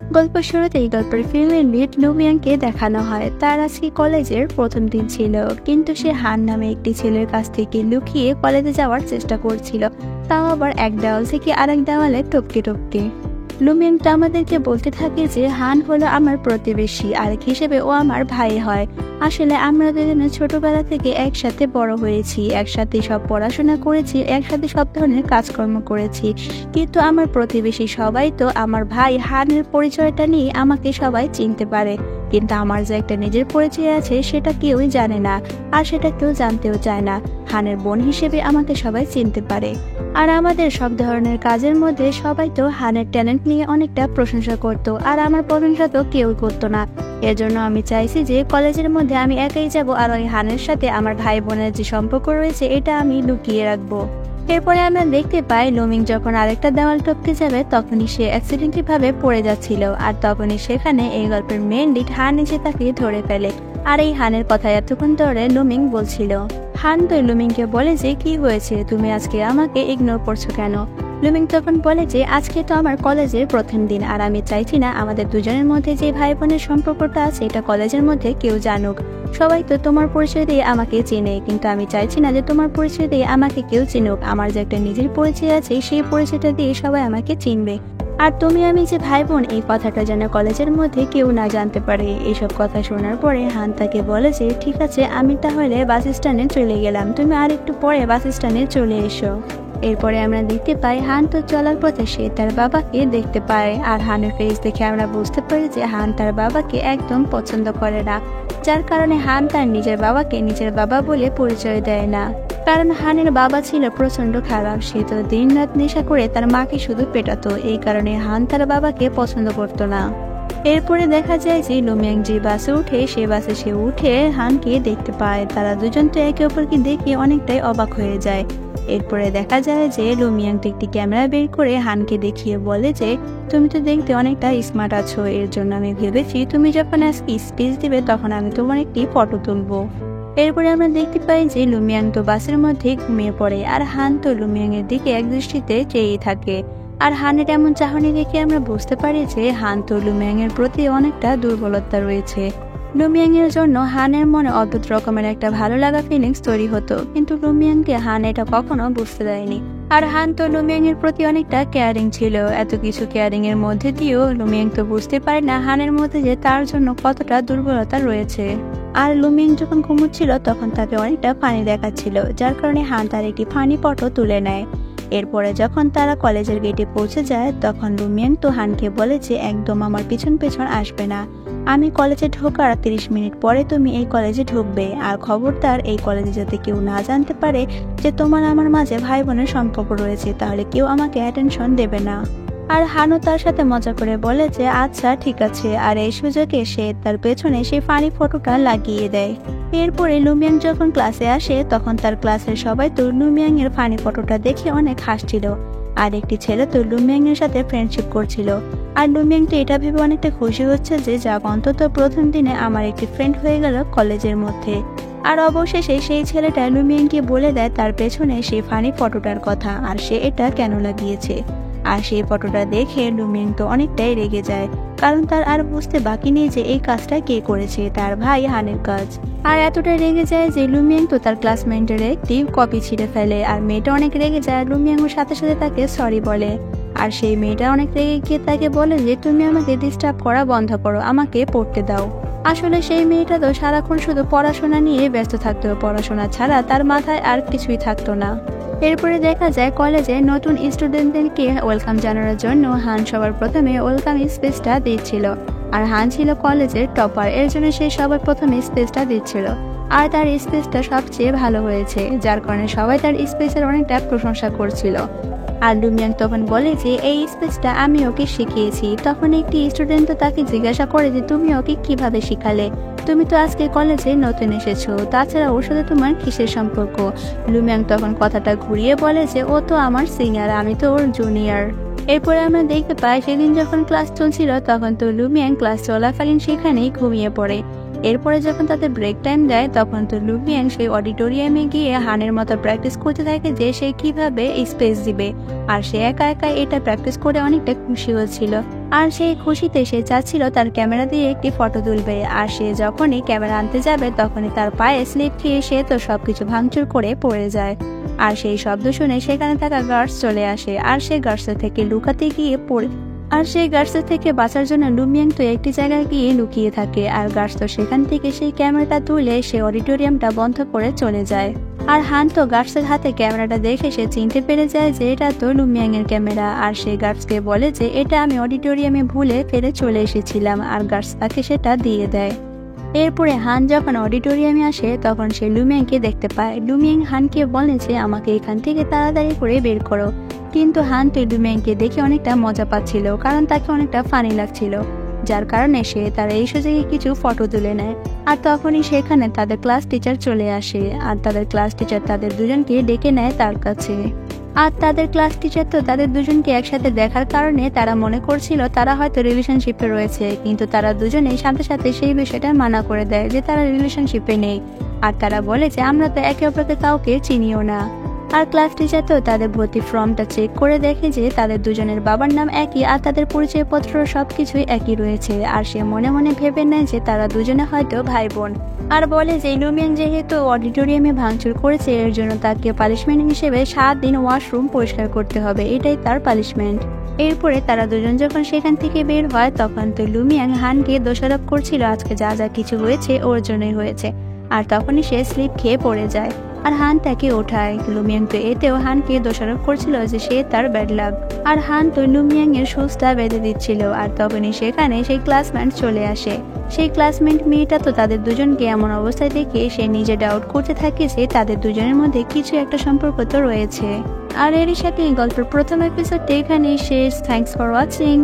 গল্প শুরুতেই গল্পের ফিল্মের লিড লুমিয়াংকে দেখানো হয়। তার আজকে কলেজের প্রথম দিন ছিল, কিন্তু সে হান নামে একটি ছেলের কাছ থেকে লুকিয়ে কলেজে যাওয়ার চেষ্টা করছিল, তাও আবার এক দেওয়াল থেকে আরেক দেওয়ালে টপকে টপকে। লুমিয়াংটা আমাদেরকে বলতে থাকে যে হান হলো আমার প্রতিবেশী, আরেক হিসেবে ও আমার ভাই হয়। আসলে আমরা দুজনে ছোটবেলা থেকে একসাথে বড় হয়েছি, একসাথে সব পড়াশোনা করেছি, একসাথে সব ধরনের কাজকর্ম করেছি, কিন্তু আমার প্রতিবেশী সবাই তো আমার ভাই হানের পরিচয়টা নিয়ে আমাকে সবাই চিনতে পারে, কিন্তু আমার যে একটা নিজের পরিচয় আছে সেটা কেউই জানে না, আর সেটা কেউ জানতেও চায় না। হানের বোন হিসেবে আমাকে সবাই চিনতে পারে, আর আমাদের সব ধরনের কাজের মধ্যে সবাই তো হানের ট্যালেন্ট নিয়ে অনেকটা প্রশংসা করতো, আর আমার প্রশংসা তো কেউ করতো না। এজন্য আমি চাইছি যে কলেজের মধ্যে আমি একাই যাব, আর ওই হানের সাথে আমার ভাই বোনের যে সম্পর্ক রয়েছে এটা আমি লুকিয়ে রাখবো। এরপরে আমরা দেখতে পাই লুমিং যখন আরেকটা দেওয়াল টপকে যাবে তখনই সে অ্যাক্সিডেন্টালি ভাবে পড়ে যাচ্ছিল, আর তখনই সেখানে এই গল্পের মেন লিড হান এসে তাকে ধরে ফেলে। আর এই হানের কথা এতক্ষণ ধরে লুমিং বলছিল। হান তো লুমিংকে বলে যে কি হয়েছে, তুমি আজকে আমাকে ইগনোর করছো কেন? লুমিং তখন বলে যে আজকে তো আমার কলেজের প্রথম দিন, আর আমি চাইছি না আমাদের দুজনের মধ্যে যে ভাই বোনের সম্পর্কটা আছে এটা কলেজের মধ্যে কেউ জানুক। সবাই তো তোমার পরিচয় দিয়ে আমাকে চেনে, কিন্তু আমি চাইছি না যে তোমার পরিচয় দিয়ে আমাকে কেউ চিনুক। আমার যে একটা নিজের পরিচয় আছে সেই পরিচয়টা দিয়ে সবাই আমাকে চিনবে, আর তুমি আমি যে ভাই বোন এই কথাটা যেন কলেজের মধ্যে কেউ না জানতে পারে। এইসব কথা শোনার পরে হান তাকে বলে যে ঠিক আছে, আমি তাহলে বাস স্ট্যান্ডে চলে গেলাম, তুমি আর একটু পরে বাস স্ট্যান্ডে চলে এসো। এরপরে আমরা দেখতে পাই হান তো চলার পথে সে তার বাবাকে দেখতে পায়, আর হানের ফেস দেখে আমরা বুঝতে পারি যে হান তার বাবাকে একদম পছন্দ করে না, যার কারণে হান তার নিজের বাবাকে নিজের বাবা বলে পরিচয় দেয় না। কারণ হানের বাবা ছিল প্রচন্ড খারাপ, সে তো দিন রাত নেশা করে তার মাকে শুধু পেটাতো, এই কারণে হান তার বাবাকে পছন্দ করতো না। এরপরে দেখা যায় যে লুমিয়াং যে বাসে উঠে সে বাসে সে উঠে হানকে দেখতে পায়। তারা দুজন তো একে অপরকে দেখে অনেকটাই অবাক হয়ে যায়। এরপরে দেখা যায় যে লুমিয়াং একটি ক্যামেরা বের করে হানকে দেখিয়ে বলে যে তুমি তো দেখতে অনেকটা স্মার্ট আছো, এর জন্য আমি ভেবেছি তুমি যখন আজকে স্পিচ দিবে তখন আমি তোমার একটি ফটো তুলবো। এরপরে আমরা দেখতে পাই যে লুমিয়াং তো বাসের মধ্যে ঘুমিয়ে পড়ে, আর হান তো লুমিয়াং এর দিকে এক দৃষ্টিতে চেয়ে থাকে। আর হানের এমন চাহনি দেখে আমরা বুঝতে পারি যে হান তো লুমিয়াং এর প্রতি অনেকটা দুর্বলতা রয়েছে। লুমিয়াং এর জন্য হানের মনে অদ্ভুত রকমের একটা ভালো লাগা ফিলিংস তৈরি হতো, কিন্তু লুমিয়াংকে হান এটা কখনো বুঝতে দেয়নি। আর হান তো লুমিয়াং এর প্রতি অনেকটা কেয়ারিং ছিল, এত কিছু কেয়ারিং এর মধ্যে দিয়েও লুমিয়াং তো বুঝতে পারে না হানের মধ্যে যে তার জন্য কতটা দুর্বলতা রয়েছে। আর লুমিয়াং যখন ঘুমোচ্ছিল তখন তাকে অনেকটা ফানি দেখাচ্ছিল, যার কারণে হান তার একটি ফানি ফটো তুলে নেয়। এরপরে যখন তারা কলেজের গেটে পৌঁছে যায় তখন লুমিয়াং তো হানকে বলে যে একদম আমার পিছন পেছন আসবে না, আমি কলেজে ঢোকার 30 মিনিট পরে তুমি এই কলেজে ঢুকবে, আর খবরদার এই কলেজে যাতে কেউ না জানতে পারে যে তোমার আমার মাঝে ভাই বোনের সম্পর্ক রয়েছে, তাহলে কেউ আমাকে অ্যাটেনশন দেবে না। আর হানও তার সাথে মজা করে বলে যে আচ্ছা ঠিক আছে, আর এই সুযোগে সে তার পেছনে সেই ফানি ফটোটা লাগিয়ে দেয়। এরপরে লুমিয়াং যখন ক্লাসে আসে তখন তার ক্লাসের সবাই তো লুমিয়াং এর ফানি ফটোটা দেখে অনেক হাসছিল, আর একটি ছেলে তো লুমিয়াং এর সাথে ফ্রেন্ডশিপ করছিল। আর লুমিয়াং তো এটা ভেবে অনেকটা খুশি হচ্ছে যে যাক, অন্তত প্রথম দিনে আমার একটি ফ্রেন্ড হয়ে গেল কলেজের মধ্যে। আর অবশেষে সেই ছেলেটা লুমিয়াংকে বলে দেয় তার পেছনে সেই ফানি ফটোটার কথা, আর সে এটা কেন লাগিয়েছে। আর সেই ফটোটা দেখে লুমিয়াং তো অনেকটাই রেগে যায়, কারণ তার আর বুঝতে বাকি নেই যে এই কাজটা কে করেছে, তার ভাই হানের কাজ। আর এতটাই রেগে যায় যে লুমিয়াং তো তার ক্লাসমেটের একটি কপি ছিঁড়ে ফেলে, আর মেয়েটা অনেক রেগে যায়, লুমিয়াংয়ের সাথে সাথে তাকে সরি বলে। আর সেই মেয়েটা অনেক রেগে গিয়ে তাকে বলে যে তুমি আমাকে ডিস্টার্ব করা বন্ধ করো, আমাকে পড়তে দাও। আসলে সেই মেয়েটা তো সারাক্ষণ শুধু পড়াশোনা নিয়ে ব্যস্ত থাকতো, পড়াশোনা ছাড়া তার মাথায় আর কিছুই থাকতো না। এরপরে দেখা যায় কলেজে নতুন স্টুডেন্টদেরকে ওয়েলকাম জানানোর জন্য হান সবার প্রথমে ওয়েলকাম স্পিচটা দিচ্ছিল, আর হান ছিল কলেজের টপার, এর জন্য সে সবার প্রথমে স্পিচটা দিচ্ছিল। আর তার স্পিচটা সবচেয়ে ভালো হয়েছে, যার কারণে সবাই তার স্পিচের অনেকটা প্রশংসা করছিল। আর লুমিয়াং তখন বলে যে এই স্পিচটা আমি ওকে শিখিয়েছি। তখন একটি স্টুডেন্ট তো তাকে জিজ্ঞাসা করে যে তুমি ওকে কিভাবে শিখালে, তুমি তো আজকে কলেজে নতুন এসেছো, তাছাড়া ওর সাথে তোমার কিসের সম্পর্ক? লুমিয়াং তখন কথাটা ঘুরিয়ে বলে যে ও তো আমার সিনিয়র, আমি তো ওর জুনিয়র। এরপরে আমরা দেখতে পাই সেদিন যখন ক্লাস চলছিল তখন তো লুমিয়াং ক্লাস চলাকালীন সেখানেই ঘুমিয়ে পড়ে। এরপরে যখন তাদের ব্রেক টাইম দেয় তখন তো লুমিয়াং সেই অডিটোরিয়ামে গিয়ে হানের মতো প্র্যাকটিস করতে থাকে যে সে কিভাবে স্পেস দিবে। আর সে একা একা এটা প্র্যাকটিস করে অনেকটা খুশি হচ্ছিল। আর সেই খুশিতে সে চাচ্ছিল তার ক্যামেরা দিয়ে একটি ফটো তুলবে। আর সে যখনই ক্যামেরা আনতে যাবে তখনই তার পায়ে স্লিপ খেয়ে সে তো সবকিছু ভাঙচুর করে পড়ে যায়। আর সেই শব্দ শুনে সেখানে থাকা গার্ডস চলে আসে আর সে গার্ডসের থেকে লুকাতে গিয়ে পড়ে। আর সেই গার্ডসের থেকে বাঁচার জন্য লুমিয়াং তো একটি জায়গায় গিয়ে লুকিয়ে থাকে। আর গার্ডস তো সেখান থেকে সেই ক্যামেরাটা তুলে সে অডিটোরিয়ামটা বন্ধ করে চলে যায়। আর হান তো গার্ডসের হাতে ক্যামেরাটা দেখে সে চিনতে পেরে যায় যে এটা তো লুমিয়াং এর ক্যামেরা। আর সে গার্ডসকে বলে যে এটা আমি অডিটোরিয়ামে ভুলে ফেলে চলে এসেছিলাম। আর গার্ডস তাকে সেটা দিয়ে দেয়। এরপরে হান যখন অডিটোরিয়ামে আসে তখন সে লুমিয়াংকে দেখতে পায়। লুমিয়াং হানকে বলে যে আমাকে এখান থেকে তাড়াতাড়ি করে বের করো। কিন্তু হান তো লুমিয়াংকে দেখে অনেকটা মজা পাচ্ছিল, কারণ তাকে অনেকটা ফানি লাগছিল, যার কারণে সে তার এই সুযোগে কিছু ফটো তুলে নেয়। আর তখনই সেখানে তাদের ক্লাস টিচার চলে আসে। আর তাদের ক্লাস টিচার তাদের দুজনকে ডেকে নেয় তার কাছে। আর তাদের ক্লাস টিচার তো তাদের দুজনকে একসাথে দেখার কারণে তারা মনে করছিল তারা হয়তো রিলেশনশিপে রয়েছে, কিন্তু তারা দুজনেই সাথে সাথে সেই বিষয়টা মানা করে দেয় যে তারা রিলেশনশিপে নেই। আর তারা বলে যে আমরা তো একে অপরকে কাউকে চিনিও না। আর ক্লাস টিচার তো তাদের ভর্তি ফর্মটা চেক করে দেখে যে তাদের দুজনের বাবার নাম একই আর তাদের পরিচয়পত্র সবকিছুই একই রয়েছে। আর সে মনে মনে ভেবে নেয় যে তারা দুজনে হয়তো ভাই বোন। আর বলে যে লুমিয়াং যেহেতু অডিটোরিয়ামে ভাঙচুর করেছে এর জন্য তাকে পানিশমেন্ট হিসেবে 7 দিন ওয়াশরুম পরিষ্কার করতে হবে, এটাই তার পানিশমেন্ট। এরপরে তারা দুজন যখন সেখান থেকে বের হয় তখন তো লুমিয়াং হানকে দোষারোপ করছিল আজকে যা যা কিছু হয়েছে ওর জন্যই হয়েছে। আর তখনই সে স্লিপ খেয়ে পড়ে যায়। আর হান তাকে ওঠায়। লুমিয়াং তো এতেও হানকে দোষারোপ করছিল যে সে তার ব্যাড লাক। আর হান তো লুমিয়াং এর সুচটা বেঁধে দিচ্ছিল। আর তখনই সেখানে সেই ক্লাসমেট চলে আসে। সেই ক্লাসমেট মেয়েটা তো তাদের দুজনকে এমন অবস্থায় দেখে সে নিজে ডাউট করতে থাকে যে তাদের দুজনের মধ্যে কিছু একটা সম্পর্ক তো রয়েছে। আর এরই সাথে গল্পের প্রথম এপিসোডটি এখানেই শেষ। Thanks for watching.